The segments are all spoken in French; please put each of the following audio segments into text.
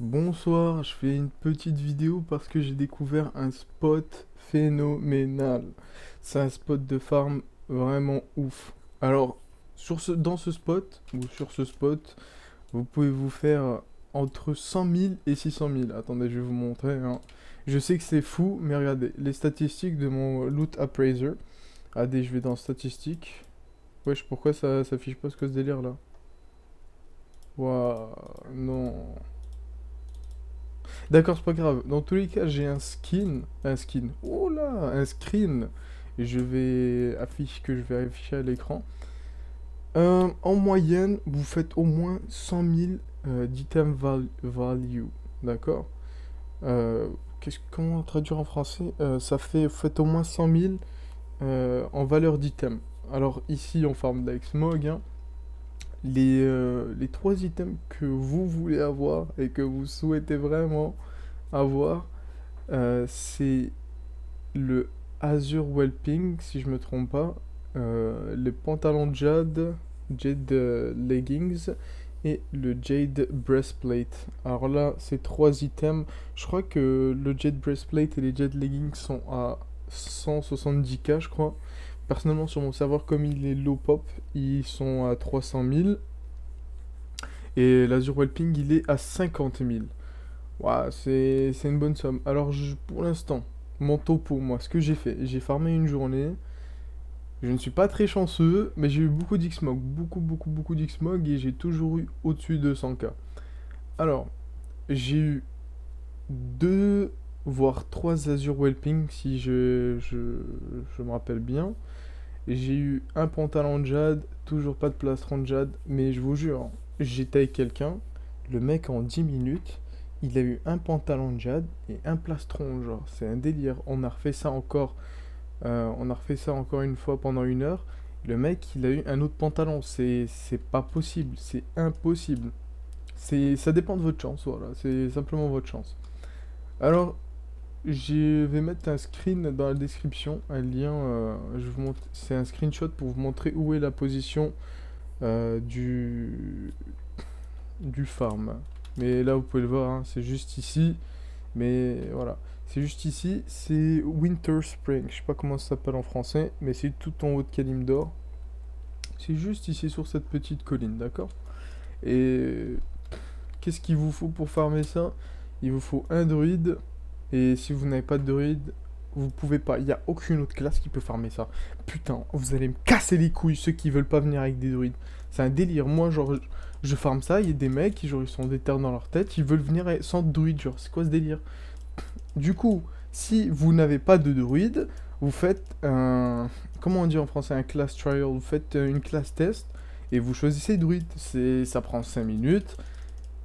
Bonsoir, je fais une petite vidéo parce que j'ai découvert un spot phénoménal. C'est un spot de farm vraiment ouf. Alors, dans ce spot, ou sur ce spot, vous pouvez vous faire entre 100 000 et 600 000. Attendez, je vais vous montrer, hein. Je sais que c'est fou, mais regardez, les statistiques de mon loot appraiser. Allez, je vais dans statistiques. Wesh, pourquoi ça s'affiche pas ce délire là? Waouh, non. D'accord, c'est pas grave. Dans tous les cas, j'ai oh là, un screen. Et que je vais afficher à l'écran. En moyenne, vous faites au moins 100 000 value. D'accord? Euh, comment traduire en français? Faites au moins 100 000 en valeur d'item. Alors ici, on farm de la Xmog, hein. Les trois items que vous voulez avoir et que vous souhaitez vraiment avoir, c'est le Azure Whelping, si je me trompe pas, les pantalons Jade Leggings et le Jade Breastplate. Alors là, ces trois items, je crois que le Jade Breastplate et les Jade Leggings sont à 170K, je crois. Personnellement, sur mon serveur, comme il est low pop, ils sont à 300 000. Et l'Azure Whelping, il est à 50 000. Ouah, c'est une bonne somme. Alors, pour l'instant, mon topo, moi, ce que j'ai fait, j'ai farmé une journée. Je ne suis pas très chanceux, mais j'ai eu beaucoup d'Xmog. Beaucoup d'Xmog et j'ai toujours eu au-dessus de 100K. Alors, j'ai eu 2 voire 3 Azure Whelping, si je me rappelle bien. J'ai eu un pantalon de Jade, toujours pas de plastron de Jade, mais je vous jure, j'étais avec quelqu'un, le mec en 10 minutes, il a eu un pantalon de Jade et un plastron, genre, c'est un délire. On a refait ça encore une fois pendant 1 heure. Le mec, il a eu un autre pantalon, c'est pas possible, c'est impossible. Ça dépend de votre chance, voilà, c'est simplement votre chance. Alors, je vais mettre un screen dans la description, un lien. C'est un screenshot pour vous montrer où est la position euh, du, du farm. Mais là, vous pouvez le voir, hein, c'est juste ici. Mais voilà, c'est juste ici. C'est Winter Spring. Je sais pas comment ça s'appelle en français, mais c'est tout en haut de Kalimdor. C'est juste ici sur cette petite colline, d'accord? Et qu'est-ce qu'il vous faut pour farmer ça? Il vous faut un druide. Et si vous n'avez pas de druide, vous pouvez pas. Il n'y a aucune autre classe qui peut farmer ça. Putain, vous allez me casser les couilles ceux qui veulent pas venir avec des druides. C'est un délire. Moi, genre, je farme ça. Il y a des mecs qui, genre, ils sont déter dans leur tête. Ils veulent venir sans druide. Genre, c'est quoi ce délire? Du coup, si vous n'avez pas de druide, vous faites un. Comment on dit en français? Un class trial. Vous faites une classe test. Et vous choisissez druide. Ça prend 5 minutes.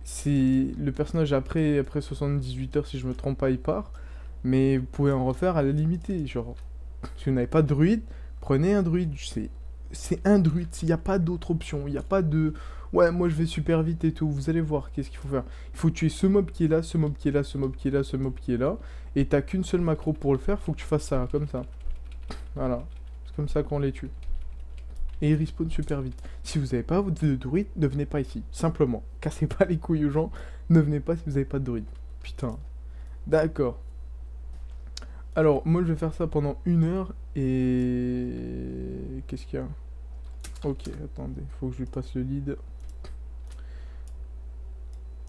Si le personnage après 78 heures, si je me trompe pas, il part. Mais vous pouvez en refaire à la limitée. Genre, si vous n'avez pas de druide, prenez un druide. C'est un druide. Il n'y a pas d'autre option. Il n'y a pas de. Ouais, moi je vais super vite et tout. Vous allez voir qu'est-ce qu'il faut faire. Il faut tuer ce mob qui est là, ce mob qui est là, ce mob qui est là, ce mob qui est là. Et t'as qu'une seule macro pour le faire. Faut que tu fasses ça, comme ça. Voilà. C'est comme ça qu'on les tue. Et ils respawn super vite. Si vous n'avez pas votre druide, ne venez pas ici. Simplement. Cassez pas les couilles aux gens. Ne venez pas si vous n'avez pas de druide. Putain. D'accord. Alors, moi je vais faire ça pendant 1 heure et. Qu'est-ce qu'il y a? Ok, attendez, faut que je lui passe le lead.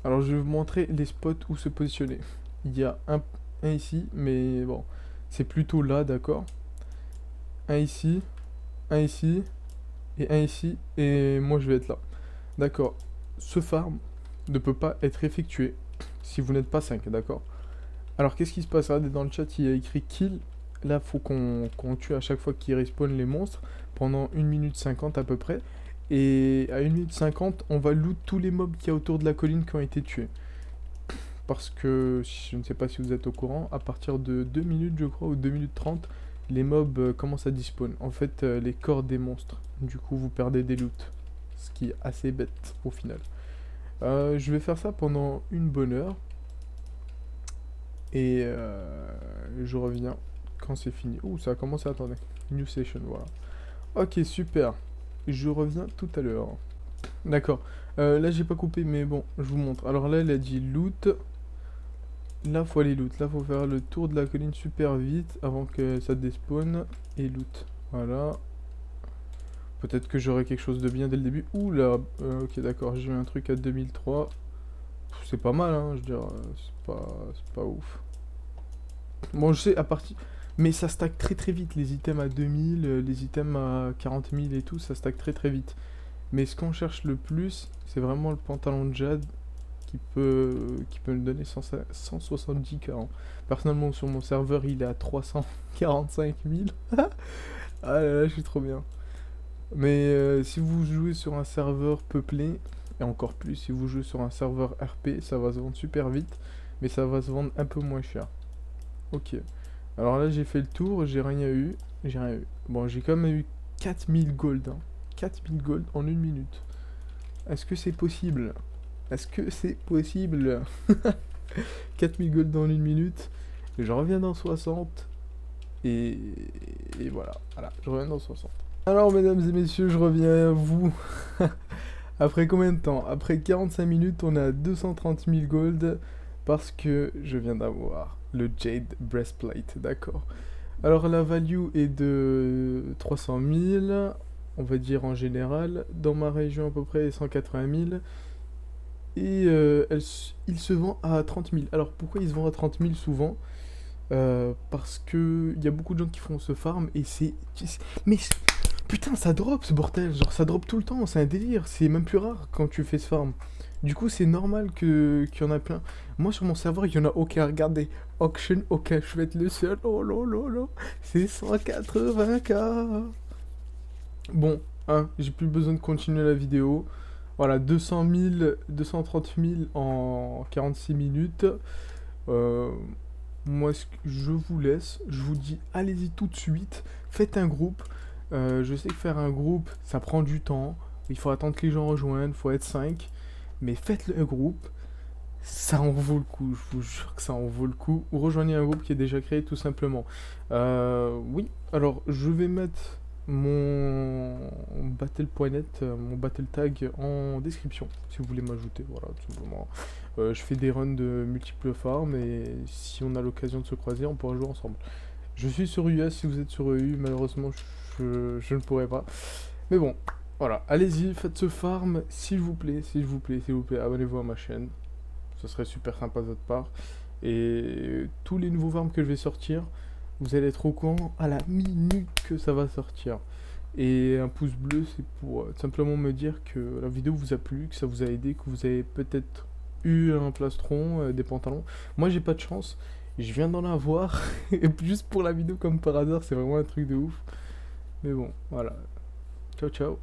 Alors, je vais vous montrer les spots où se positionner. Il y a un ici, mais bon, c'est plutôt là, d'accord? Un ici, un ici, et un ici, et moi je vais être là. D'accord. Ce farm ne peut pas être effectué si vous n'êtes pas 5, d'accord? Alors qu'est-ce qui se passe? Regardez dans le chat, il y a écrit kill. Là, faut qu'on tue à chaque fois qu'ils respawn les monstres pendant 1 minute 50 à peu près. Et à 1 minute 50, on va loot tous les mobs qu'il y a autour de la colline qui ont été tués. Parce que, je ne sais pas si vous êtes au courant, à partir de 2 minutes, je crois, ou 2 minutes 30, les mobs commencent à despawn. En fait, les corps des monstres. Du coup, vous perdez des loots. Ce qui est assez bête au final. Je vais faire ça pendant une bonne heure. Et je reviens quand c'est fini. Ouh, ça a commencé, attendez. New session, voilà. Ok, super. Je reviens tout à l'heure. D'accord. Là, j'ai pas coupé, mais bon, je vous montre. Alors là, elle a dit loot. Là, faut aller loot. Là, faut faire le tour de la colline super vite avant que ça despawn. Et loot. Voilà. Peut-être que j'aurai quelque chose de bien dès le début. Ouh là, ok, d'accord, j'ai eu un truc à 2003. C'est pas mal, hein, je veux dire, c'est pas ouf. Bon, je sais, à partir... Mais ça stack très très vite, les items à 2000, les items à 40 000 et tout, ça stack très très vite. Mais ce qu'on cherche le plus, c'est vraiment le pantalon de Jade qui peut me donner 170 k. Hein. Personnellement, sur mon serveur, il est à 345 000. Ah là là, je suis trop bien. Mais si vous jouez sur un serveur peuplé, et encore plus si vous jouez sur un serveur RP, ça va se vendre super vite, mais ça va se vendre un peu moins cher. Ok. Alors là, j'ai fait le tour, j'ai rien eu. J'ai rien eu. Bon, j'ai quand même eu 4000 gold. Hein. 4000 gold en une minute. Est-ce que c'est possible? Est-ce que c'est possible? 4000 gold en une minute. Je reviens dans 60. Et, et voilà. Voilà, je reviens dans 60. Alors, mesdames et messieurs, je reviens à vous. Après combien de temps? Après 45 minutes, on est à 230 000 gold parce que je viens d'avoir le Jade Breastplate, d'accord. Alors la value est de 300 000, on va dire en général. Dans ma région à peu près 180 000. Et il se vend à 30 000. Alors pourquoi il se vend à 30 000 souvent? Parce que il y a beaucoup de gens qui font ce farm et c'est... Mais putain, ça drop ce bordel, genre ça drop tout le temps, c'est un délire, c'est même plus rare quand tu fais ce farm. Du coup, c'est normal qu'il y en a plein. Moi, sur mon serveur, il y en a aucun. Regardez, auction, ok, je vais être le seul. Oh là là là, c'est 180 k. Bon, hein, j'ai plus besoin de continuer la vidéo. Voilà, 200 000, 230 000 en 46 minutes. Euh, Moi, je vous laisse. Je vous dis, allez-y tout de suite. Faites un groupe. Je sais que faire un groupe, ça prend du temps. Il faut attendre que les gens rejoignent. Il faut être 5. Mais faites le groupe. Ça en vaut le coup. Je vous jure que ça en vaut le coup. Ou rejoignez un groupe qui est déjà créé tout simplement. Oui, alors je vais mettre mon battle.net, mon battle tag en description si vous voulez m'ajouter. Voilà, tout simplement. Je fais des runs de multiples farms et si on a l'occasion de se croiser, on pourra jouer ensemble. Je suis sur US, si vous êtes sur EU, malheureusement je ne pourrai pas. Mais bon, voilà, allez-y, faites ce farm, s'il vous plaît, s'il vous plaît, s'il vous plaît, abonnez-vous à ma chaîne. Ce serait super sympa de votre part. Et tous les nouveaux farms que je vais sortir, vous allez être au courant à la minute que ça va sortir. Et un pouce bleu, c'est pour simplement me dire que la vidéo vous a plu, que ça vous a aidé, que vous avez peut-être eu un plastron, des pantalons. Moi, j'ai pas de chance. Je viens d'en avoir. Et juste pour la vidéo, comme par hasard, c'est vraiment un truc de ouf. Mais bon, voilà. Ciao, ciao.